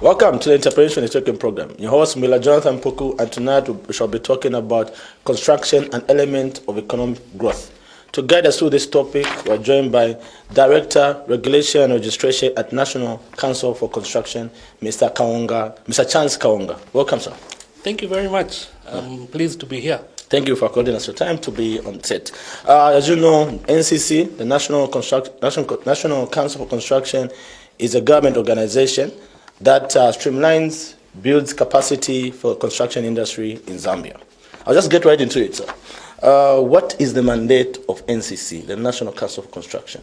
Welcome to the Entrepreneurship Networking Program. Your host, Mila Jonathan Poku, and tonight we shall be talking about construction, an element of economic growth. To guide us through this topic, we are joined by Director, Regulation and Registration at National Council for Construction, Mr. Kaonga, Mr. Chance Kaonga. Welcome, sir. Thank you very much. I'm pleased to be here. Thank you for according us your time to be on set. As you know, NCC, the National Council for Construction, is a government organization that streamlines, builds capacity for the construction industry in Zambia. I'll just get right into it, sir. What is the mandate of NCC, the National Council for Construction?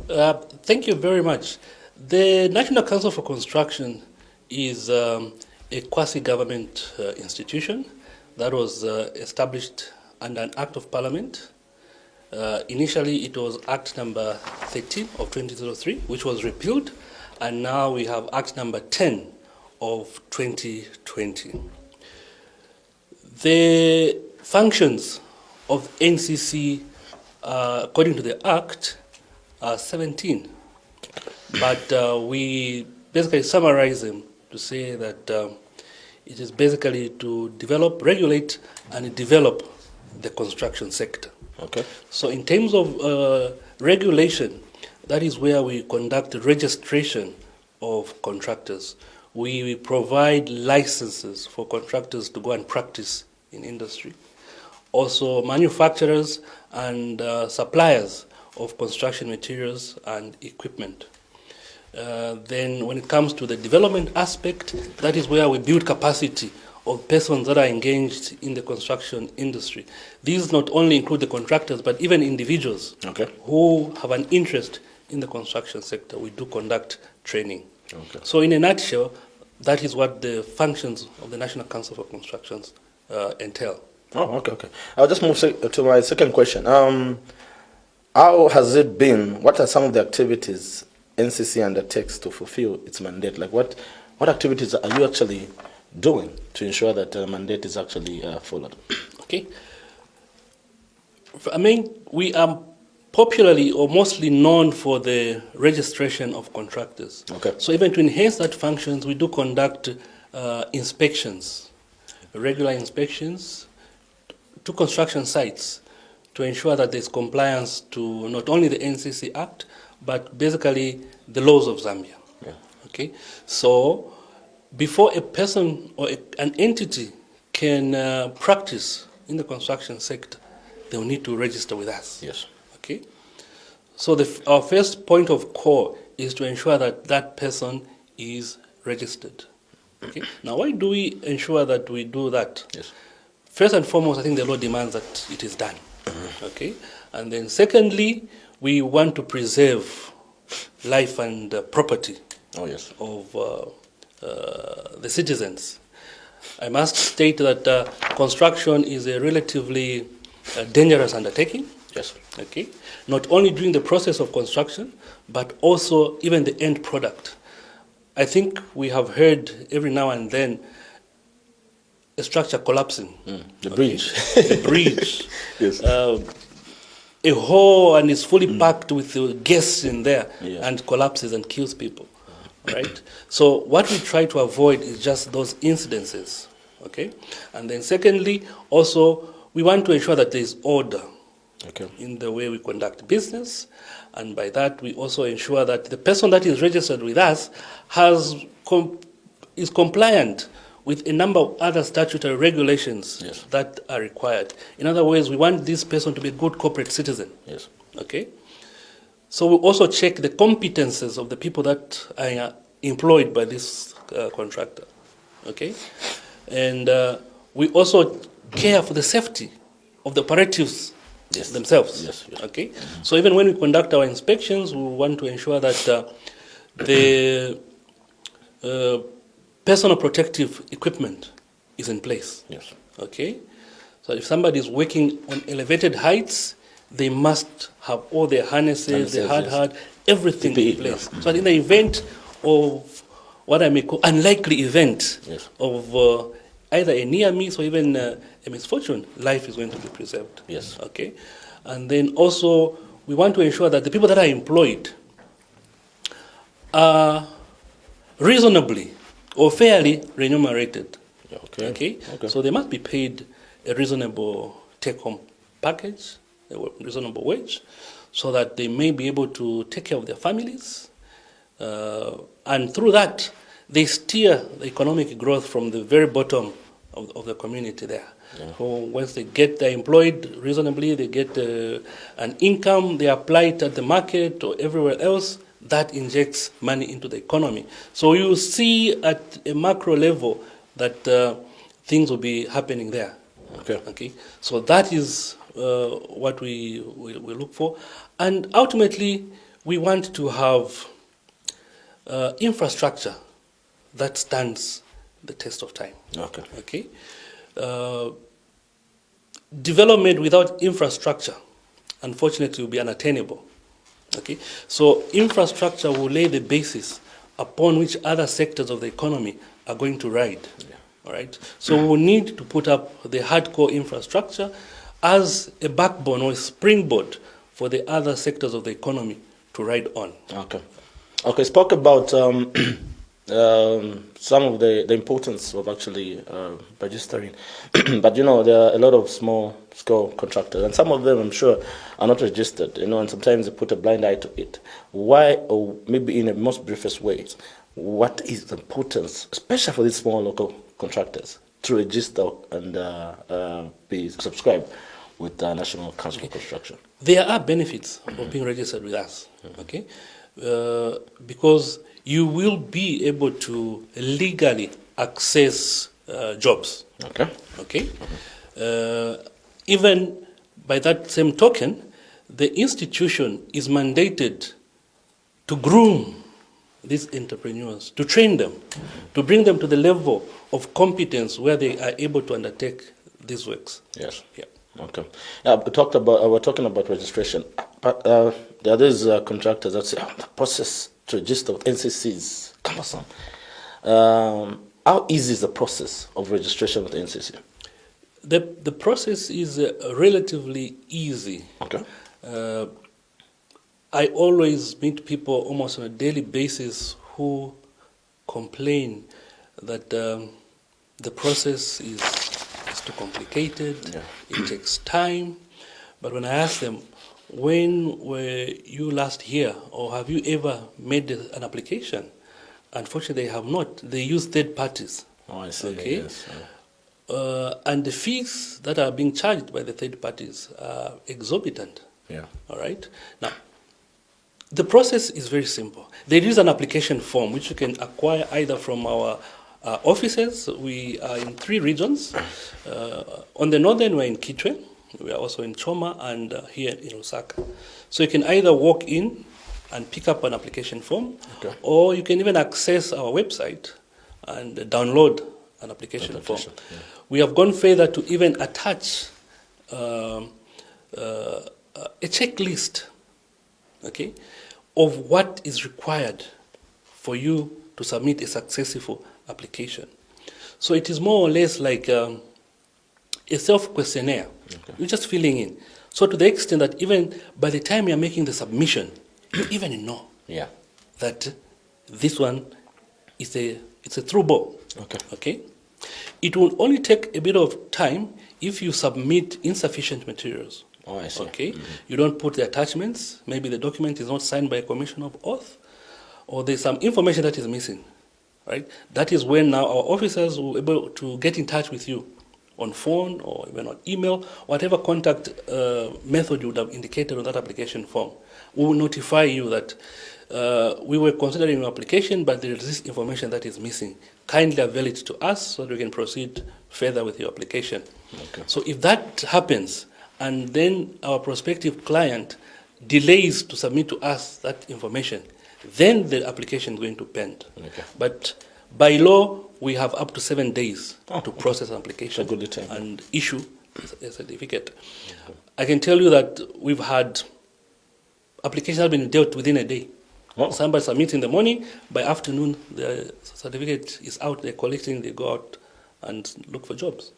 Thank you very much. The National Council for Construction is a quasi-government institution that was established under an Act of Parliament. Initially, it was Act number 13 of 2003, which was repealed, and now we have Act number 10 of 2020. The functions of NCC, according to the Act, are 17, but we basically summarize them to say that it is basically to develop, regulate, and develop the construction sector. Okay. So in terms of regulation, that is where we conduct registration of contractors. We provide licenses for contractors to go and practice in industry. Also manufacturers and suppliers of construction materials and equipment. Then when it comes to the development aspect, that is where we build capacity of persons that are engaged in the construction industry. These not only include the contractors, but even individuals who have an interest in the construction sector. We do conduct training. Okay. So in a nutshell, that is what the functions of the National Council for Construction entail. Oh, okay. I'll just move to my second question. How has it been? What are some of the activities NCC undertakes to fulfill its mandate? Like what activities are you actually doing to ensure that the mandate is actually followed? Okay. I mean, we are popularly or mostly known for the registration of contractors. Okay. So even to enhance that functions, we do conduct inspections, regular inspections to construction sites to ensure that there's compliance to not only the NCC Act, but basically the laws of Zambia. Yeah. Okay. So before a person or an entity can practice in the construction sector, they will need to register with us. Yes. Okay. So our first point of call is to ensure that that person is registered. Okay. Now, why do we ensure that we do that? Yes. First and foremost, I think the law demands that it is done. Okay. And then secondly, we want to preserve life and property of the citizens. I must state that construction is a relatively dangerous undertaking. Yes. Okay. Not only during the process of construction, but also even the end product. I think we have heard every now and then a structure collapsing. The bridge. The bridge. Yes. A hole and is fully packed with the guests in there and collapses and kills people. Right? So what we try to avoid is just those incidences. Okay? And then secondly, also, we want to ensure that there is order in the way we conduct business. And by that, we also ensure that the person that is registered with us is compliant with a number of other statutory regulations that are required. In other words, we want this person to be a good corporate citizen. Yes. Okay? So we also check the competences of the people that are employed by this contractor. Okay? And we also care for the safety of the operatives themselves. Yes. Okay? So even when we conduct our inspections, we want to ensure that the personal protective equipment is in place. Yes. Okay? So if somebody is working on elevated heights, they must have all their harnesses, their hard hat, everything in place. So in the event of what I may call unlikely event of either a near miss or even a misfortune, life is going to be preserved. Yes. Okay? And then also, we want to ensure that the people that are employed are reasonably or fairly remunerated. Okay. Okay? Okay. So they must be paid a reasonable take-home package, a reasonable wage, so that they may be able to take care of their families. And through that, they steer the economic growth from the very bottom of the community there. Yeah. So once they're employed reasonably, they get an income, they apply it at the market or everywhere else, that injects money into the economy. So you see at a macro level that things will be happening there. Okay. So that is what we look for. And ultimately, we want to have infrastructure that stands the test of time. Okay. Development without infrastructure, unfortunately, will be unattainable. Okay. So infrastructure will lay the basis upon which other sectors of the economy are going to ride. Yeah. All right. So we need to put up the hardcore infrastructure as a backbone or a springboard for the other sectors of the economy to ride on. Okay. Spoke about some of the importance of actually registering, but there are a lot of small-scale contractors, and some of them, I'm sure, are not registered. And sometimes they put a blind eye to it. Why, or maybe in a most briefest way, what is the importance, especially for these small local contractors, to register and be subscribed with the National Council of Construction? There are benefits of being registered with us, okay? Because you will be able to legally access jobs. Okay? Even by that same token, the institution is mandated to groom these entrepreneurs, to train them, to bring them to the level of competence where they are able to undertake these works. Yes. Yeah. Okay. We're talking about registration, but there are these contractors that say, the process to register with NCC is cumbersome. How easy is the process of registration with NCC? The process is relatively easy. Okay. I always meet people almost on a daily basis who complain that the process is too complicated, it takes time. But when I ask them, when were you last here, or have you ever made an application? Unfortunately, they have not. They use third parties. Oh, I see. Okay. Yes. And the fees that are being charged by the third parties are exorbitant. Yeah. All right. Now, the process is very simple. There is an application form which you can acquire either from our offices. We are in 3 regions. On the northern, we're in Kitwe. We are also in Choma and here in Osaka. So you can either walk in and pick up an application form, or you can even access our website and download an application form. Yeah. We have gone further to even attach a checklist, okay, of what is required for you to submit a successful application. So it is more or less like a self-questionnaire. You're just filling in. So to the extent that even by the time you're making the submission, you even know that this one is it's a through ball. Okay? It will only take a bit of time if you submit insufficient materials. Oh, I see. Okay? You don't put the attachments. Maybe the document is not signed by a commissioner of oath, or there's some information that is missing. Right? That is when now our officers will be able to get in touch with you on phone or even on email, whatever contact method you would have indicated on that application form. We will notify you that we were considering your application, but there is this information that is missing. Kindly avail it to us so that we can proceed further with your application. So if that happens, and then our prospective client delays to submit to us that information, then the application is going to pend. But by law, we have up to 7 days to process an application and issue a certificate. I can tell you that we've had applications that have been dealt within a day. Somebody submits in the morning, by afternoon, the certificate is out, they're collecting, they go out and look for jobs.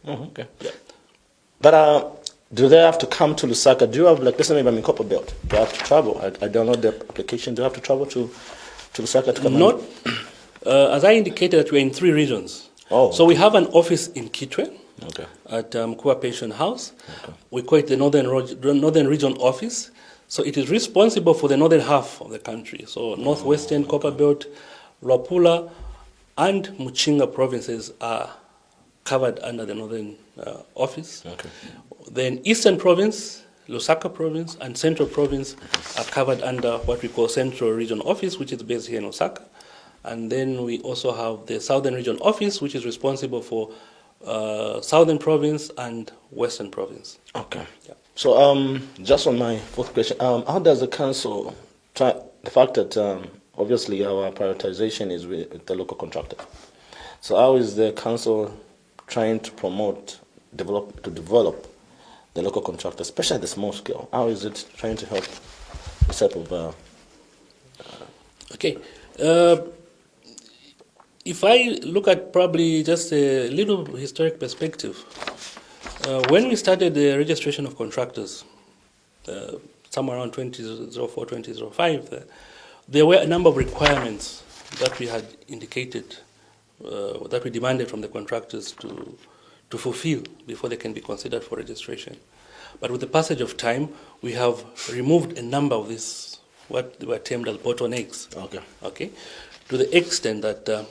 But do they have to come to Lusaka? Do you have, like, let's say maybe I'm in Copper Belt. Do I have to travel? I download the application. Do I have to travel to Lusaka to come? As I indicated, that we're in 3 regions. Oh, so we have an office in Kitwe Okay. at Kua Pension House. We call it the Northern Region Office. So it is responsible for the northern half of the country. So Northwestern, Copperbelt, Luapula, and Muchinga provinces are covered under the Northern Office. Okay. Then Eastern Province, Lusaka Province, and Central Province are covered under what we call Central Region Office, which is based here in Osaka. And then we also have the Southern Region Office, which is responsible for Southern Province and Western Province. Okay. Yeah. So just on my fourth question, how does the council try the fact that obviously our prioritization is with the local contractor? So how is the council trying to develop the local contractor, especially at the small scale? How is it trying to help this type of? Okay. If I look at probably just a little historic perspective, when we started the registration of contractors, somewhere around 2004, 2005, there were a number of requirements that we had indicated, that we demanded from the contractors to fulfill before they can be considered for registration. But with the passage of time, we have removed a number of these, what were termed as bottlenecks. Okay, to the extent that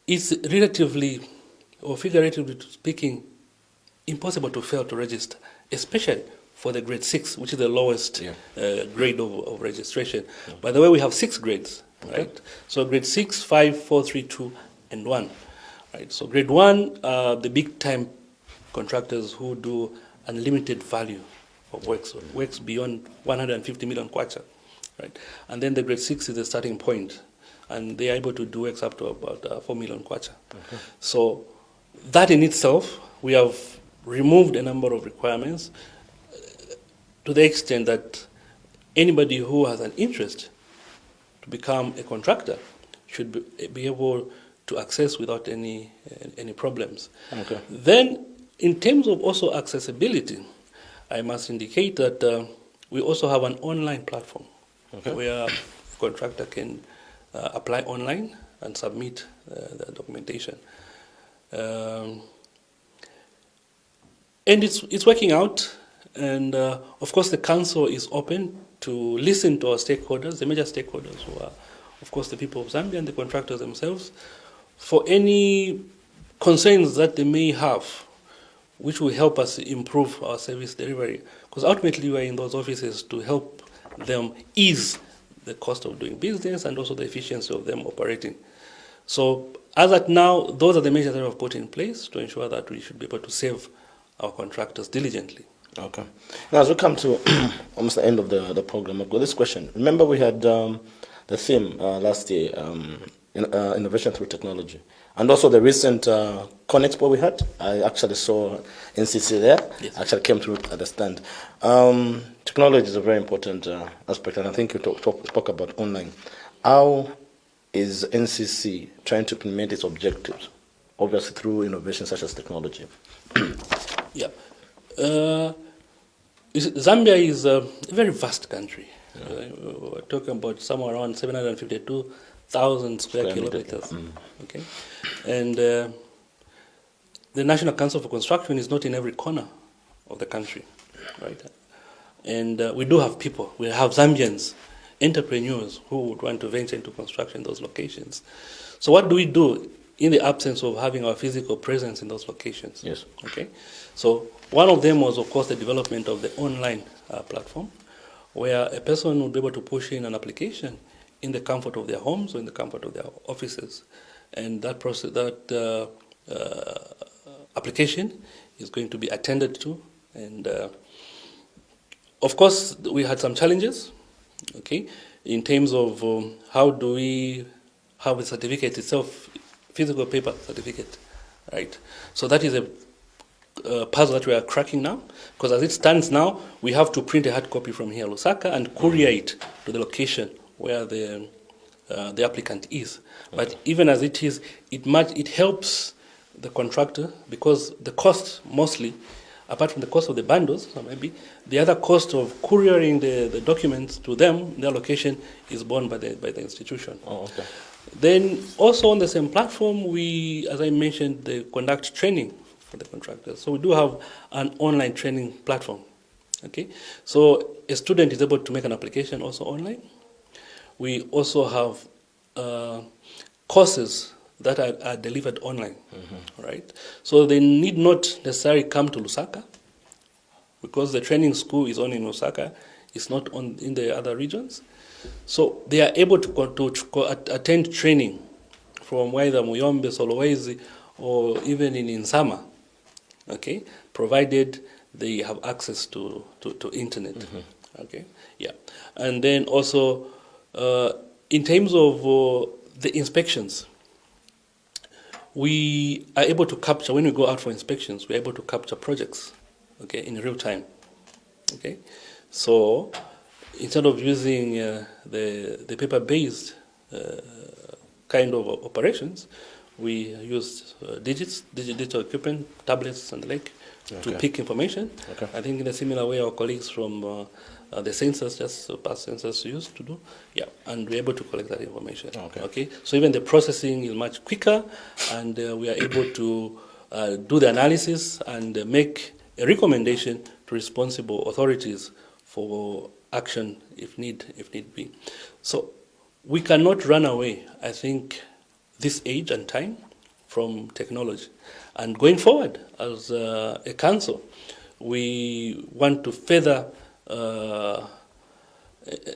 it's relatively, or figuratively speaking, impossible to fail to register, especially for the grade 6, which is the lowest grade of registration. By the way, we have 6 grades, right? So grade 6, 5, 4, 3, 2, and 1. Right. So grade 1 are the big-time contractors who do unlimited value of works beyond 150 million kwacha, right? And then the grade 6 is the starting point, and they are able to do works up to about 4 million kwacha. So that in itself, we have removed a number of requirements to the extent that anybody who has an interest to become a contractor should be able to access without any problems. Then, in terms of also accessibility, I must indicate that we also have an online platform where a contractor can apply online and submit the documentation. And it's working out. And of course, the council is open to listen to our stakeholders, the major stakeholders, who are, of course, the people of Zambia and the contractors themselves, for any concerns that they may have, which will help us improve our service delivery. Because ultimately, we are in those offices to help them ease the cost of doing business and also the efficiency of them operating. So as at now, those are the measures that we have put in place to ensure that we should be able to serve our contractors diligently. Okay. Now, as we come to almost the end of the program, I've got this question. Remember, we had the theme last year, innovation through technology. And also the recent ConExpo we had, I actually saw NCC there. Yes. Actually came through at the stand. Technology is a very important aspect, and I think you spoke about online. How is NCC trying to implement its objectives, obviously through innovation such as technology? Yeah. Zambia is a very vast country. We're talking about somewhere around 752,000 square kilometers. Okay, and the National Council for Construction is not in every corner of the country, right? And we do have people. We have Zambians, entrepreneurs who would want to venture into construction in those locations. So what do we do in the absence of having our physical presence in those locations? Yes. Okay. So one of them was, of course, the development of the online platform, where a person would be able to push in an application in the comfort of their homes or in the comfort of their offices, and that process, application is going to be attended to. And of course, we had some challenges, okay, in terms of how do we have a certificate itself, physical paper certificate, right? So that is a puzzle that we are cracking now, because as it stands now, we have to print a hard copy from here, Lusaka, and courier it to the location where the applicant is. But even as it is, it helps the contractor, because the cost mostly apart from the cost of the bundles, so maybe the other cost of couriering the documents to them, their location, is borne by the institution. Oh, okay. Then also on the same platform, we, as I mentioned, they conduct training for the contractors. So we do have an online training platform. Okay, so a student is able to make an application also online. We also have courses that are delivered online, right? So they need not necessarily come to Lusaka, because the training school is only in Lusaka. It's not in the other regions. So they are able to attend training from either Muyombe, Solowezi, or even in Insama, okay, provided they have access to internet. Okay, yeah. And then also, in terms of the inspections, we are able to capture, when we go out for inspections, we're able to capture projects, okay, in real time. Okay, so instead of using the paper-based kind of operations, we use digital equipment, tablets and the like, to pick information. Okay. I think in a similar way our colleagues from the census, just past census, used to do. Yeah, and we're able to collect that information. Okay. So even the processing is much quicker, and we are able to do the analysis and make a recommendation to responsible authorities for action if need be. So we cannot run away, I think, this age and time from technology. And going forward, as a council, we want to further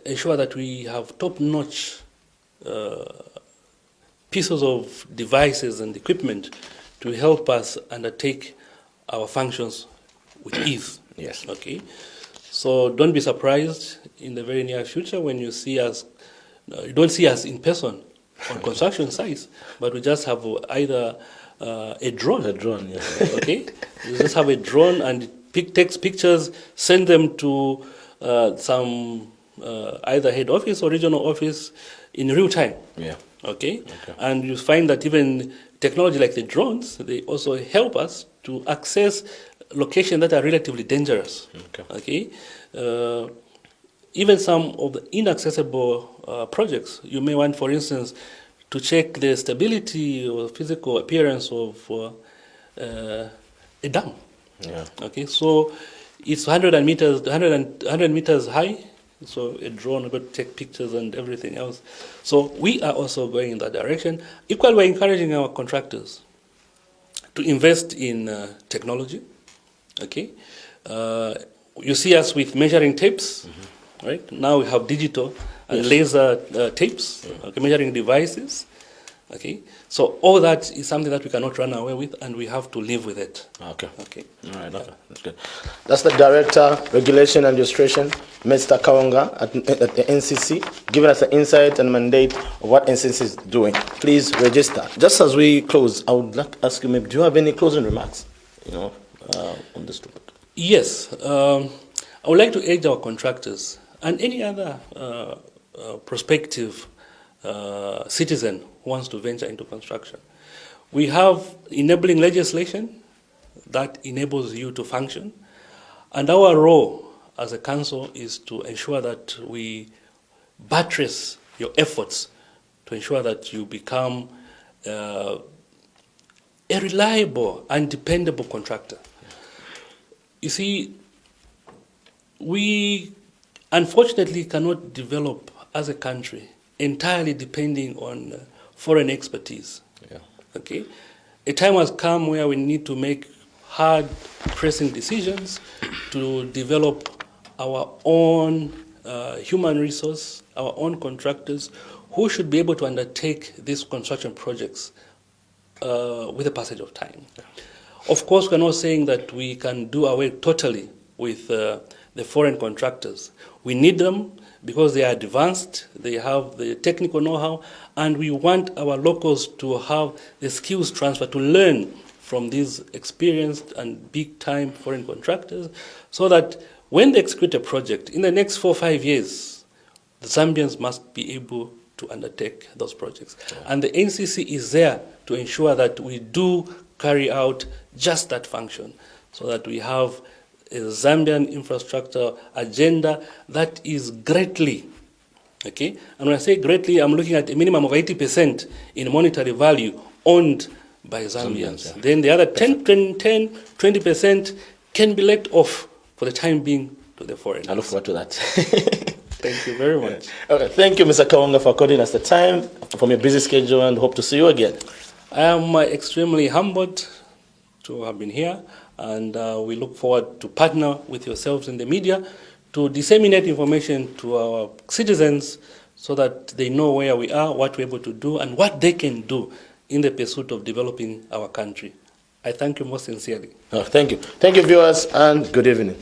ensure that we have top-notch pieces of devices and equipment to help us undertake our functions with ease. Yes. Okay. So don't be surprised in the very near future when you see us. You don't see us in person on construction sites, but we just have either a drone. A drone, yes. Okay. We just have a drone and takes pictures, send them to some either head office or regional office in real time. Yeah. Okay. And you find that even technology like the drones, they also help us to access locations that are relatively dangerous. Okay. Even some of the inaccessible projects, you may want, for instance, to check the stability or physical appearance of a dam. Yeah. Okay, so it's 100 meters high, so a drone will take pictures and everything else. So we are also going in that direction. Equally, we're encouraging our contractors to invest in technology. Okay, you see us with measuring tapes, right? Now we have digital and laser tapes, okay, measuring devices. Okay, so all that is something that we cannot run away with, and we have to live with it. Okay. Okay. All right. Okay. That's good. That's the Director, Regulation and Registration, Mr. Kaonga at the NCC, giving us an insight and mandate of what NCC is doing. Please register. Just as we close, I would like to ask you, maybe, do you have any closing remarks, on this topic? Yes. I would like to urge our contractors and any other prospective citizen who wants to venture into construction. We have enabling legislation that enables you to function, and our role as a council is to ensure that we buttress your efforts to ensure that you become a reliable and dependable contractor. You see, we unfortunately cannot develop as a country entirely depending on foreign expertise. Yeah. Okay, a time has come where we need to make hard, pressing decisions to develop our own human resource, our own contractors, who should be able to undertake these construction projects with the passage of time. Yeah. Of course, we're not saying that we can do away totally with the foreign contractors. We need them because they are advanced, they have the technical know-how, and we want our locals to have the skills transfer, to learn from these experienced and big-time foreign contractors, so that when they execute a project, in the next 4 or 5 years, the Zambians must be able to undertake those projects. Yeah. And the NCC is there to ensure that we do carry out just that function. so that we have a Zambian infrastructure agenda that is greatly, okay? And when I say greatly, I'm looking at a minimum of 80% in monetary value owned by Zambians. Yeah. Then the other 20% can be let off for the time being to the foreigners. I look forward to that. Thank you very much. Okay, thank you, Mr. Kaonga, for according us the time from your busy schedule, and hope to see you again. I am extremely humbled to have been here, and we look forward to partner with yourselves in the media to disseminate information to our citizens so that they know where we are, what we're able to do, and what they can do in the pursuit of developing our country. I thank you most sincerely. Oh, thank you. Thank you, viewers, and good evening.